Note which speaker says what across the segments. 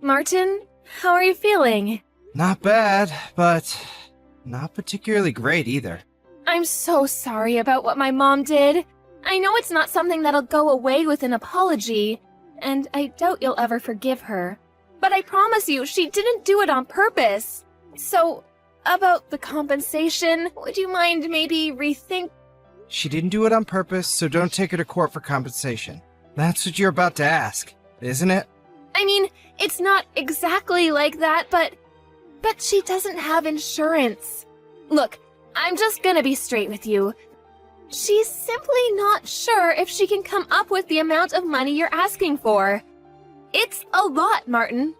Speaker 1: Martin, how are you feeling?
Speaker 2: Not bad, but not particularly great either.
Speaker 1: I'm so sorry about what my mom did. I know it's not something that'll go away with an apology, and I doubt you'll ever forgive her. But I promise you, she didn't do it on purpose. So, about the compensation, would you mind maybe rethink?
Speaker 2: She didn't do it on purpose, so don't take her to court for compensation. That's what you're about to ask, isn't it?
Speaker 1: I mean, it's not exactly like that, but she doesn't have insurance. Look, I'm just gonna be straight with you. She's simply not sure if she can come up with the amount of money you're asking for. It's a lot, Martin.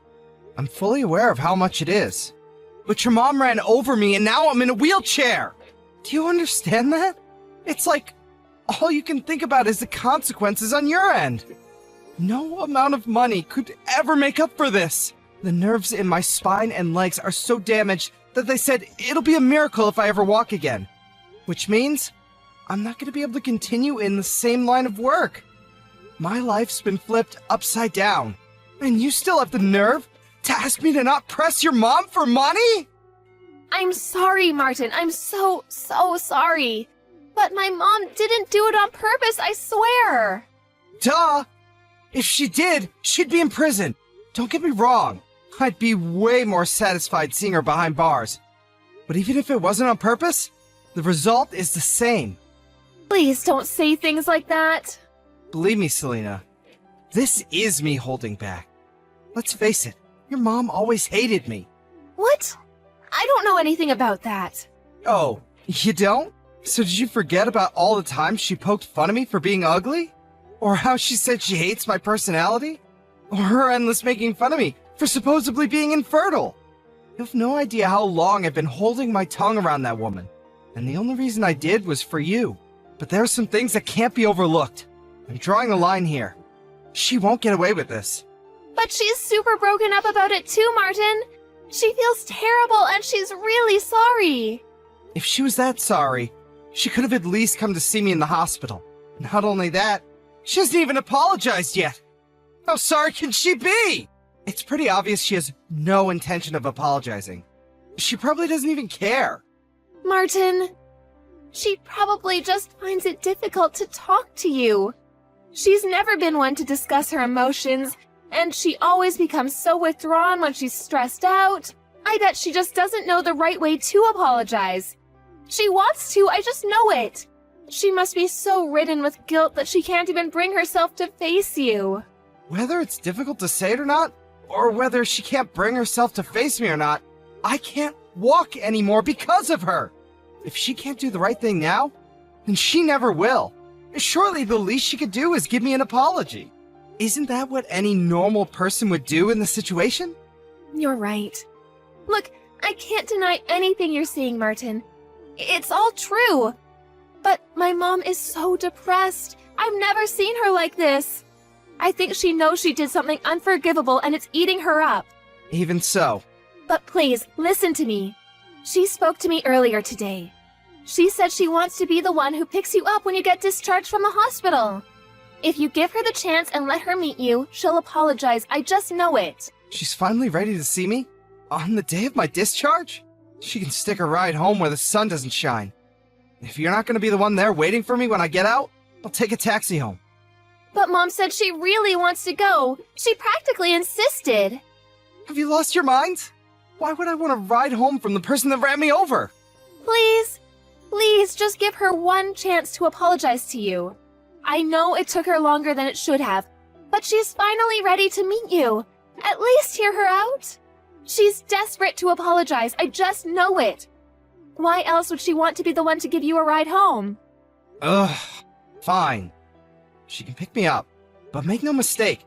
Speaker 2: I'm fully aware of how much it is. But your mom ran over me and now I'm in a wheelchair! Do you understand that? It's like all you can think about is the consequences on your end. No amount of money could ever make up for this. The nerves in my spine and legs are so damaged that they said it'll be a miracle if I ever walk again. Which means I'm not going to be able to continue in the same line of work. My life's been flipped upside down. And you still have the nerve to ask me to not press your mom for money?
Speaker 1: I'm sorry, Martin. I'm so sorry. But my mom didn't do it on purpose, I swear.
Speaker 2: Duh! If she did, she'd be in prison. Don't get me wrong. I'd be way more satisfied seeing her behind bars. But even if it wasn't on purpose, the result is the same.
Speaker 1: Please don't say things like that.
Speaker 2: Believe me, Selena, this is me holding back. Let's face it, your mom always hated me.
Speaker 1: What? I don't know anything about that.
Speaker 2: Oh, you don't? So did you forget about all the times she poked fun of me for being ugly? Or how she said she hates my personality? Or her endless making fun of me for supposedly being infertile? You have no idea how long I've been holding my tongue around that woman. And the only reason I did was for you. But there are some things that can't be overlooked. I'm drawing a line here. She won't get away with this.
Speaker 1: But she's super broken up about it too, Martin. She feels terrible and she's really sorry.
Speaker 2: If she was that sorry, she could have at least come to see me in the hospital. Not only that, she hasn't even apologized yet. How sorry can she be? It's pretty obvious she has no intention of apologizing. She probably doesn't even care.
Speaker 1: Martin, she probably just finds it difficult to talk to you. She's never been one to discuss her emotions, and she always becomes so withdrawn when she's stressed out. I bet she just doesn't know the right way to apologize. She wants to, I just know it. She must be so ridden with guilt that she can't even bring herself to face you.
Speaker 2: Whether it's difficult to say it or not, or whether she can't bring herself to face me or not, I can't walk anymore because of her. If she can't do the right thing now, then she never will. Surely the least she could do is give me an apology. Isn't that what any normal person would do in the situation?
Speaker 1: You're right. Look, I can't deny anything you're saying, Martin. It's all true. But my mom is so depressed. I've never seen her like this. I think she knows she did something unforgivable and it's eating her up.
Speaker 2: Even so.
Speaker 1: But please, listen to me. She spoke to me earlier today. She said she wants to be the one who picks you up when you get discharged from the hospital. If you give her the chance and let her meet you, she'll apologize. I just know it.
Speaker 2: She's finally ready to see me? On the day of my discharge? She can stick a ride home where the sun doesn't shine. If you're not going to be the one there waiting for me when I get out, I'll take a taxi home.
Speaker 1: But Mom said she really wants to go. She practically insisted.
Speaker 2: Have you lost your mind? Why would I want to ride home from the person that ran me over?
Speaker 1: Please, just give her one chance to apologize to you. I know it took her longer than it should have, but she's finally ready to meet you. At least hear her out. She's desperate to apologize. I just know it. Why else would she want to be the one to give you a ride home?
Speaker 2: Ugh, fine. She can pick me up, but make no mistake.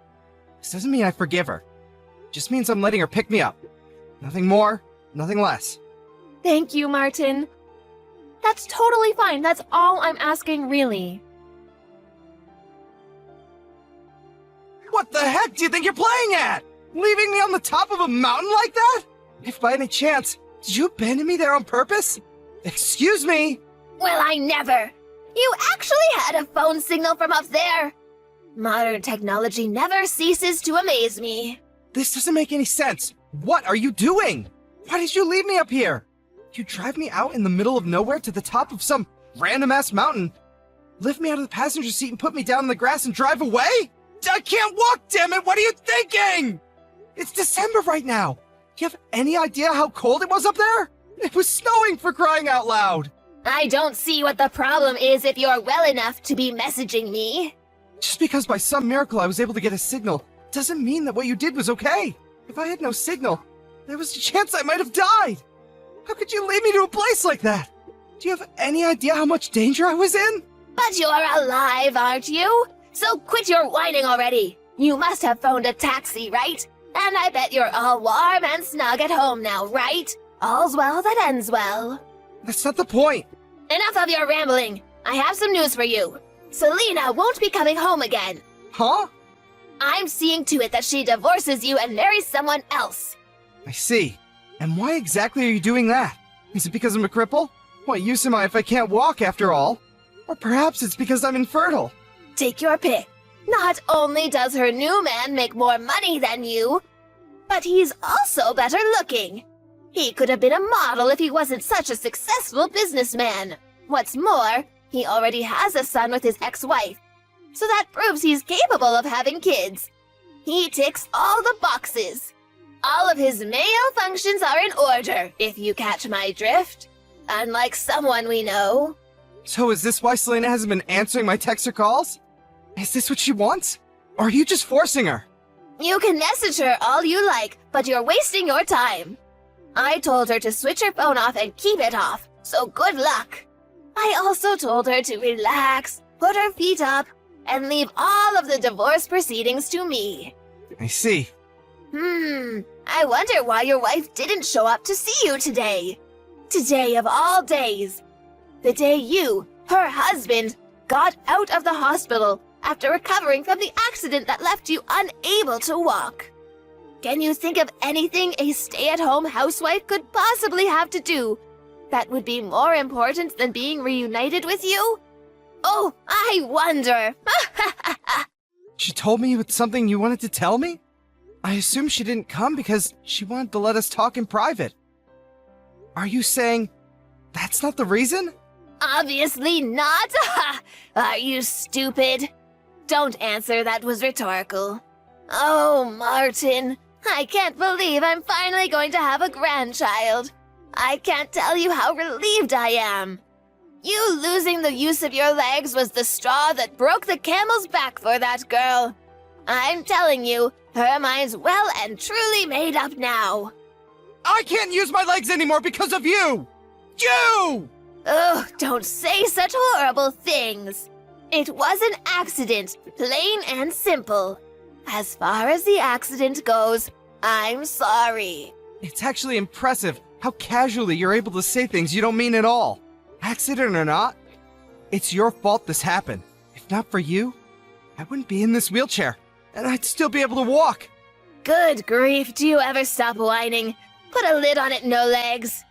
Speaker 2: This doesn't mean I forgive her. It just means I'm letting her pick me up. Nothing more, nothing less.
Speaker 1: Thank you, Martin. That's totally fine. That's all I'm asking, really.
Speaker 2: What the heck do you think you're playing at? Leaving me on the top of a mountain like that? If by any chance, did you abandon me there on purpose? Excuse me?
Speaker 1: Well, I never. You actually had a phone signal from up there. Modern technology never ceases to amaze me.
Speaker 2: This doesn't make any sense. What are you doing? Why did you leave me up here? You drive me out in the middle of nowhere to the top of some random-ass mountain, lift me out of the passenger seat and put me down in the grass and drive away? I can't walk, damn it! What are you thinking? It's December right now. Do you have any idea how cold it was up there? It was snowing, for crying out loud.
Speaker 1: I don't see what the problem is if you're well enough to be messaging me.
Speaker 2: Just because by some miracle I was able to get a signal doesn't mean that what you did was okay. If I had no signal, there was a chance I might have died. How could you lead me to a place like that? Do you have any idea how much danger I was in?
Speaker 1: But you're alive, aren't you? So quit your whining already. You must have phoned a taxi, right? And I bet you're all warm and snug at home now, right? All's well that ends well.
Speaker 2: That's not the point.
Speaker 1: Enough of your rambling. I have some news for you. Selena won't be coming home again.
Speaker 2: Huh?
Speaker 1: I'm seeing to it that she divorces you and marries someone else.
Speaker 2: I see. And why exactly are you doing that? Is it because I'm a cripple? What use am I if I can't walk after all? Or perhaps it's because I'm infertile.
Speaker 1: Take your pick. Not only does her new man make more money than you, but he's also better looking. He could have been a model if he wasn't such a successful businessman. What's more, he already has a son with his ex-wife, so that proves he's capable of having kids. He ticks all the boxes. All of his male functions are in order, if you catch my drift. Unlike someone we know.
Speaker 2: So is this why Selena hasn't been answering my texts or calls? Is this what she wants? Or are you just forcing her?
Speaker 1: You can message her all you like, but you're wasting your time. I told her to switch her phone off and keep it off, so good luck. I also told her to relax, put her feet up, and leave all of the divorce proceedings to me.
Speaker 2: I see.
Speaker 1: I wonder why your wife didn't show up to see you today. Today of all days. The day you, her husband, got out of the hospital after recovering from the accident that left you unable to walk. Can you think of anything a stay-at-home housewife could possibly have to do that would be more important than being reunited with you? Oh, I wonder.
Speaker 2: She told me it's something you wanted to tell me? I assume she didn't come because she wanted to let us talk in private. Are you saying that's not the reason?
Speaker 1: Obviously not. Are you stupid? Don't answer, that was rhetorical. Oh, Martin, I can't believe I'm finally going to have a grandchild. I can't tell you how relieved I am. You losing the use of your legs was the straw that broke the camel's back for that girl. I'm telling you, her mind's well and truly made up now.
Speaker 2: I can't use my legs anymore because of you! You!
Speaker 1: Oh, don't say such horrible things. It was an accident, plain and simple. As far as the accident goes, I'm sorry.
Speaker 2: It's actually impressive how casually you're able to say things you don't mean at all. Accident or not, it's your fault this happened. If not for you, I wouldn't be in this wheelchair, and I'd still be able to walk.
Speaker 1: Good grief, do you ever stop whining? Put a lid on it, no legs.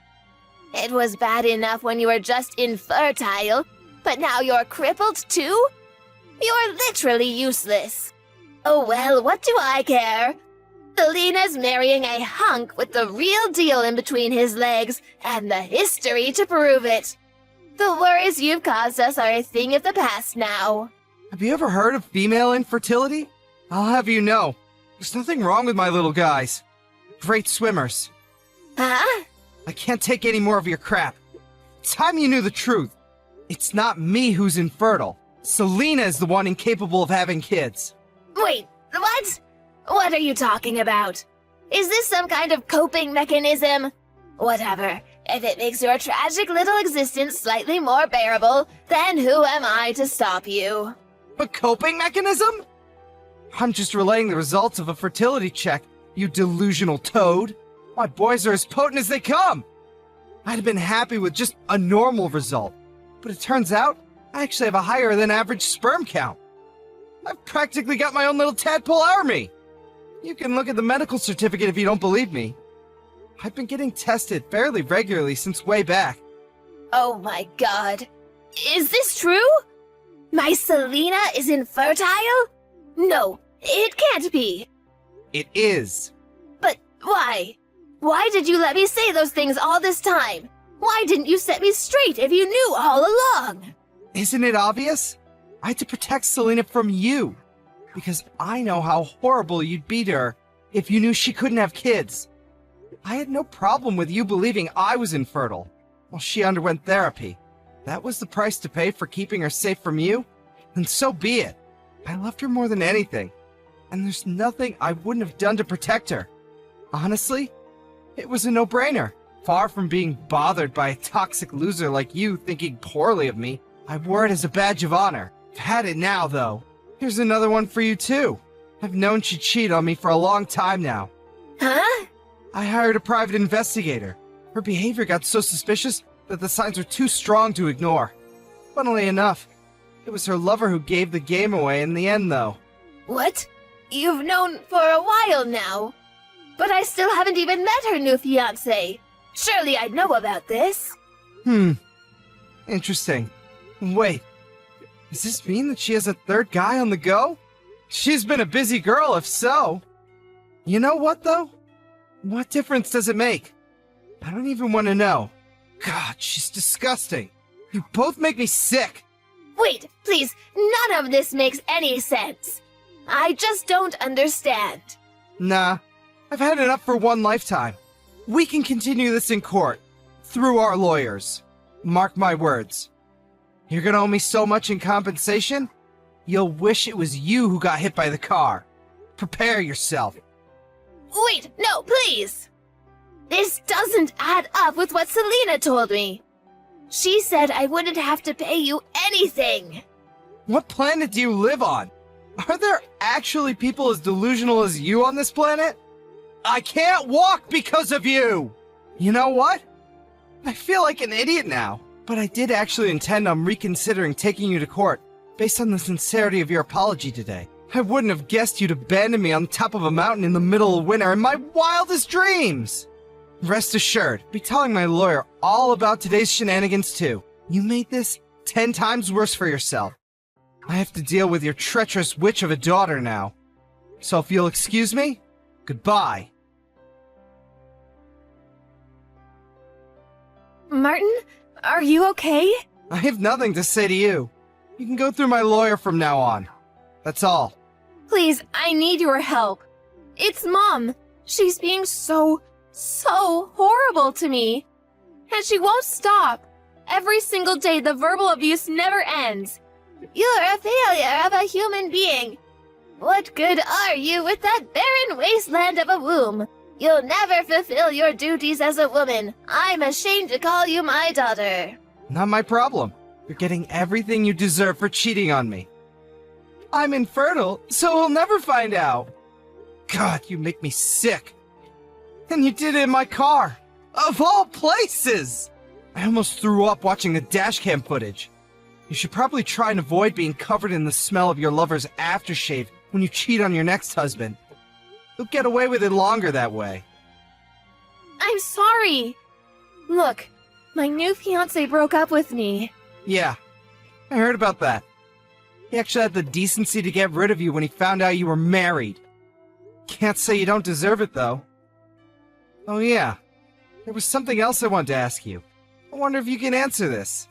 Speaker 1: It was bad enough when you were just infertile, but now you're crippled too? You're literally useless. Oh well, what do I care? Selena's marrying a hunk with the real deal in between his legs and the history to prove it. The worries you've caused us are a thing of the past now.
Speaker 2: Have you ever heard of female infertility? I'll have you know, there's nothing wrong with my little guys. Great swimmers.
Speaker 1: Huh?
Speaker 2: I can't take any more of your crap. It's time you knew the truth. It's not me who's infertile. Selena is the one incapable of having kids.
Speaker 1: Wait, what? What are you talking about? Is this some kind of coping mechanism? Whatever. If it makes your tragic little existence slightly more bearable, then who am I to stop you?
Speaker 2: A coping mechanism? I'm just relaying the results of a fertility check, you delusional toad. My boys are as potent as they come. I'd have been happy with just a normal result, but it turns out I actually have a higher than average sperm count. I've practically got my own little tadpole army. You can look at the medical certificate if you don't believe me. I've been getting tested fairly regularly since way back.
Speaker 1: Oh my god. Is this true? My Selena is infertile? No, it can't be.
Speaker 2: It is.
Speaker 1: But why? Why did you let me say those things all this time? Why didn't you set me straight if you knew all along?
Speaker 2: Isn't it obvious? I had to protect Selena from you. Because I know how horrible you'd be to her if you knew she couldn't have kids. I had no problem with you believing I was infertile while she underwent therapy. That was the price to pay for keeping her safe from you, then so be it. I loved her more than anything, and there's nothing I wouldn't have done to protect her. Honestly, it was a no-brainer. Far from being bothered by a toxic loser like you thinking poorly of me, I wore it as a badge of honor. I've had it now, though. Here's another one for you, too. I've known she'd cheat on me for a long time now.
Speaker 1: Huh?
Speaker 2: I hired a private investigator. Her behavior got so suspicious that the signs were too strong to ignore. Funnily enough, it was her lover who gave the game away in the end, though.
Speaker 1: What? You've known for a while now. But I still haven't even met her new fiancé. Surely I'd know about this.
Speaker 2: Interesting. Wait, does this mean that she has a third guy on the go? She's been a busy girl if so. You know what, though? What difference does it make? I don't even want to know. God, she's disgusting. You both make me sick.
Speaker 1: Wait, please, none of this makes any sense. I just don't understand.
Speaker 2: Nah, I've had enough for one lifetime. We can continue this in court, through our lawyers. Mark my words. You're gonna owe me so much in compensation, you'll wish it was you who got hit by the car. Prepare yourself.
Speaker 1: Wait, no, please! This doesn't add up with what Selena told me. She said I wouldn't have to pay you anything.
Speaker 2: What planet do you live on? Are there actually people as delusional as you on this planet? I can't walk because of you! You know what? I feel like an idiot now, but I did actually intend on reconsidering taking you to court based on the sincerity of your apology today. I wouldn't have guessed you'd abandon me on top of a mountain in the middle of winter in my wildest dreams! Rest assured, I'll be telling my lawyer all about today's shenanigans too. You made this 10 times worse for yourself. I have to deal with your treacherous witch of a daughter now. So if you'll excuse me, goodbye.
Speaker 1: Martin, are you okay?
Speaker 2: I have nothing to say to you. You can go through my lawyer from now on. That's all.
Speaker 1: Please, I need your help. It's Mom. She's being so horrible to me. And she won't stop. Every single day, the verbal abuse never ends. You're a failure of a human being. What good are you with that barren wasteland of a womb? You'll never fulfill your duties as a woman. I'm ashamed to call you my daughter.
Speaker 2: Not my problem. You're getting everything you deserve for cheating on me. I'm infertile, so we'll never find out. God, you make me sick. And you did it in my car. Of all places! I almost threw up watching the dashcam footage. You should probably try and avoid being covered in the smell of your lover's aftershave when you cheat on your next husband. You'll get away with it longer that way.
Speaker 1: I'm sorry. Look, my new fiancé broke up with me.
Speaker 2: Yeah, I heard about that. He actually had the decency to get rid of you when he found out you were married. Can't say you don't deserve it, though. Oh yeah, there was something else I wanted to ask you. I wonder if you can answer this.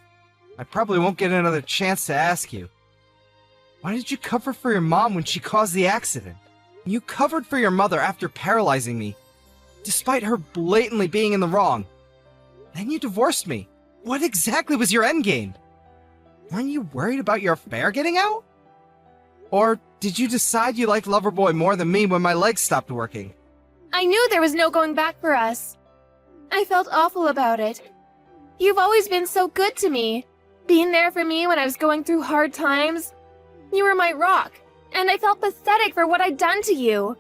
Speaker 2: I probably won't get another chance to ask you. Why did you cover for your mom when she caused the accident? You covered for your mother after paralyzing me, despite her blatantly being in the wrong. Then you divorced me. What exactly was your endgame? Weren't you worried about your affair getting out? Or did you decide you liked Loverboy more than me when my legs stopped working?
Speaker 1: I knew there was no going back for us. I felt awful about it. You've always been so good to me, being there for me when I was going through hard times. You were my rock, and I felt pathetic for what I'd done to you.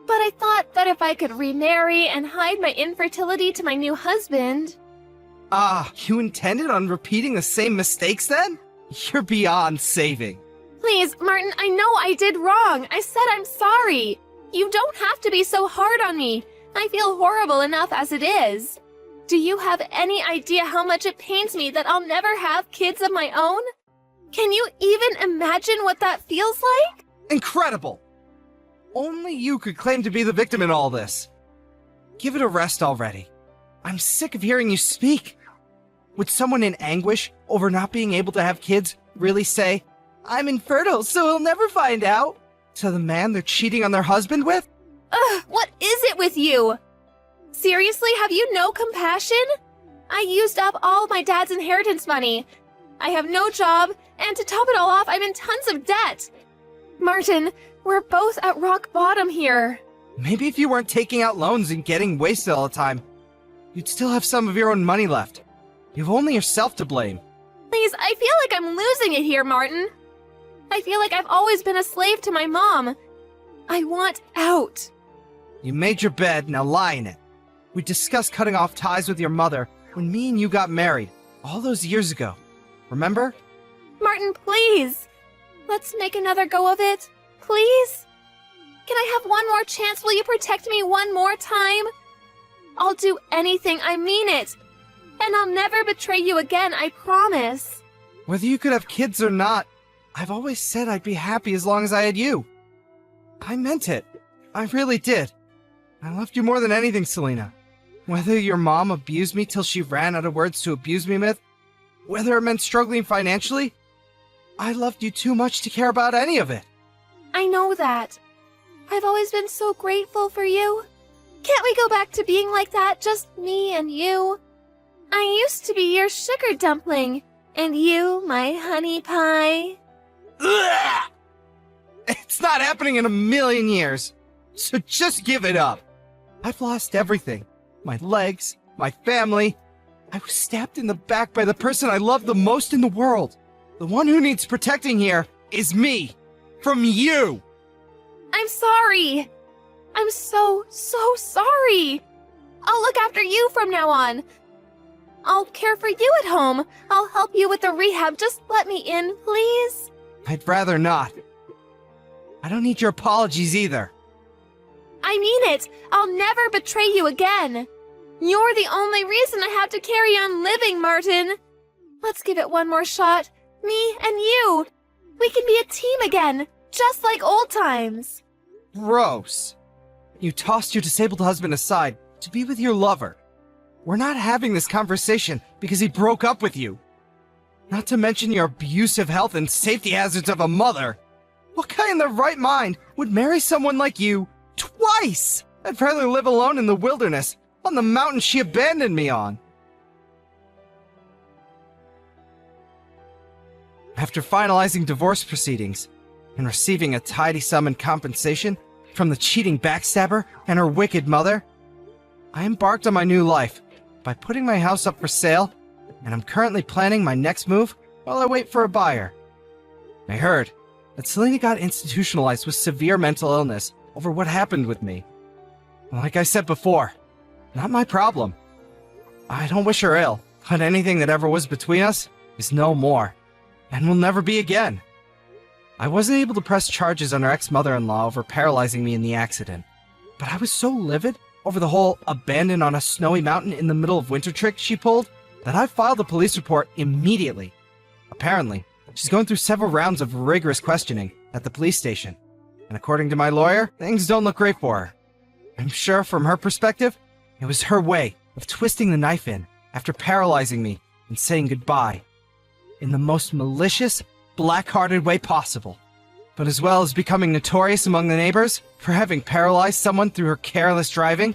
Speaker 1: But I thought that if I could remarry and hide my infertility to my new husband...
Speaker 2: Ah, you intended on repeating the same mistakes then? You're beyond saving.
Speaker 1: Please, Martin, I know I did wrong. I said I'm sorry. You don't have to be so hard on me. I feel horrible enough as it is. Do you have any idea how much it pains me that I'll never have kids of my own? Can you even imagine what that feels like?
Speaker 2: Incredible! Only you could claim to be the victim in all this. Give it a rest already. I'm sick of hearing you speak. Would someone in anguish over not being able to have kids really say, "I'm infertile, so he'll never find out," to the man they're cheating on their husband with?
Speaker 1: Ugh, what is it with you? Seriously, have you no compassion? I used up all my dad's inheritance money. I have no job, and to top it all off, I'm in tons of debt. Martin, we're both at rock bottom here.
Speaker 2: Maybe if you weren't taking out loans and getting wasted all the time, you'd still have some of your own money left. You've only yourself to blame.
Speaker 1: Please, I feel like I'm losing it here, Martin. I feel like I've always been a slave to my mom. I want out.
Speaker 2: You made your bed, now lie in it. We discussed cutting off ties with your mother when me and you got married, all those years ago. Remember?
Speaker 1: Martin, please. Let's make another go of it. Please? Can I have one more chance? Will you protect me one more time? I'll do anything, I mean it. And I'll never betray you again, I promise.
Speaker 2: Whether you could have kids or not, I've always said I'd be happy as long as I had you. I meant it. I really did. I loved you more than anything, Selena. Whether your mom abused me till she ran out of words to abuse me with, whether it meant struggling financially, I loved you too much to care about any of it.
Speaker 1: I know that. I've always been so grateful for you. Can't we go back to being like that, just me and you? I used to be your sugar dumpling, and you my honey pie.
Speaker 2: Ugh! It's not happening in a million years, so just give it up. I've lost everything. My legs, my family. I was stabbed in the back by the person I love the most in the world. The one who needs protecting here is me. From you.
Speaker 1: I'm sorry. I'm so sorry. I'll look after you from now on. I'll care for you at home. I'll help you with the rehab. Just let me in, please.
Speaker 2: I'd rather not. I don't need your apologies either.
Speaker 1: I mean it. I'll never betray you again. You're the only reason I have to carry on living, Martin. Let's give it one more shot. Me and you. We can be a team again, just like old times.
Speaker 2: Gross. You tossed your disabled husband aside to be with your lover. We're not having this conversation because he broke up with you. Not to mention your abusive health and safety hazards of a mother. What guy in their right mind would marry someone like you twice? I'd rather live alone in the wilderness, on the mountain she abandoned me on. After finalizing divorce proceedings and receiving a tidy sum in compensation from the cheating backstabber and her wicked mother, I embarked on my new life by putting my house up for sale, and I'm currently planning my next move while I wait for a buyer. I heard that Selena got institutionalized with severe mental illness over what happened with me. Like I said before, not my problem. I don't wish her ill, but anything that ever was between us is no more, and will never be again. I wasn't able to press charges on her ex-mother-in-law over paralyzing me in the accident, but I was so livid over the whole abandoned on a snowy mountain in the middle of winter trick she pulled that I filed a police report immediately. Apparently, she's going through several rounds of rigorous questioning at the police station, and according to my lawyer, things don't look great for her. I'm sure from her perspective, it was her way of twisting the knife in after paralyzing me and saying goodbye in the most malicious, black-hearted way possible, but as well as becoming notorious among the neighbors for having paralyzed someone through her careless driving.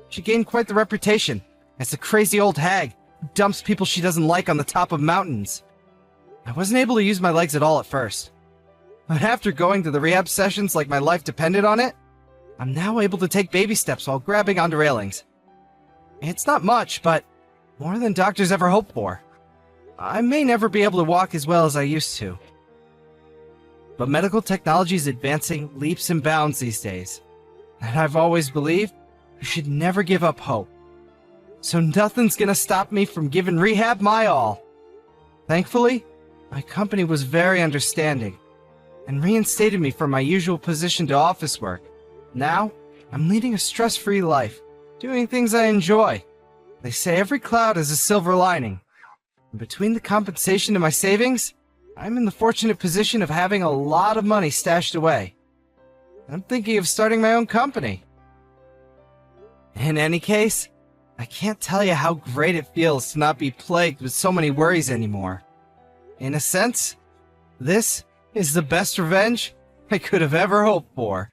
Speaker 2: She gained quite the reputation as the crazy old hag who dumps people she doesn't like on the top of mountains. I wasn't able to use my legs at all at first, but after going to the rehab sessions like my life depended on it, I'm now able to take baby steps while grabbing onto railings. It's not much, but more than doctors ever hoped for. I may never be able to walk as well as I used to. But medical technology is advancing leaps and bounds these days, and I've always believed you should never give up hope. So nothing's gonna stop me from giving rehab my all. Thankfully, my company was very understanding and reinstated me from my usual position to office work. Now, I'm leading a stress-free life, doing things I enjoy. They say every cloud has a silver lining. And between the compensation and my savings, I'm in the fortunate position of having a lot of money stashed away. I'm thinking of starting my own company. In any case, I can't tell you how great it feels to not be plagued with so many worries anymore. In a sense, this is the best revenge I could have ever hoped for.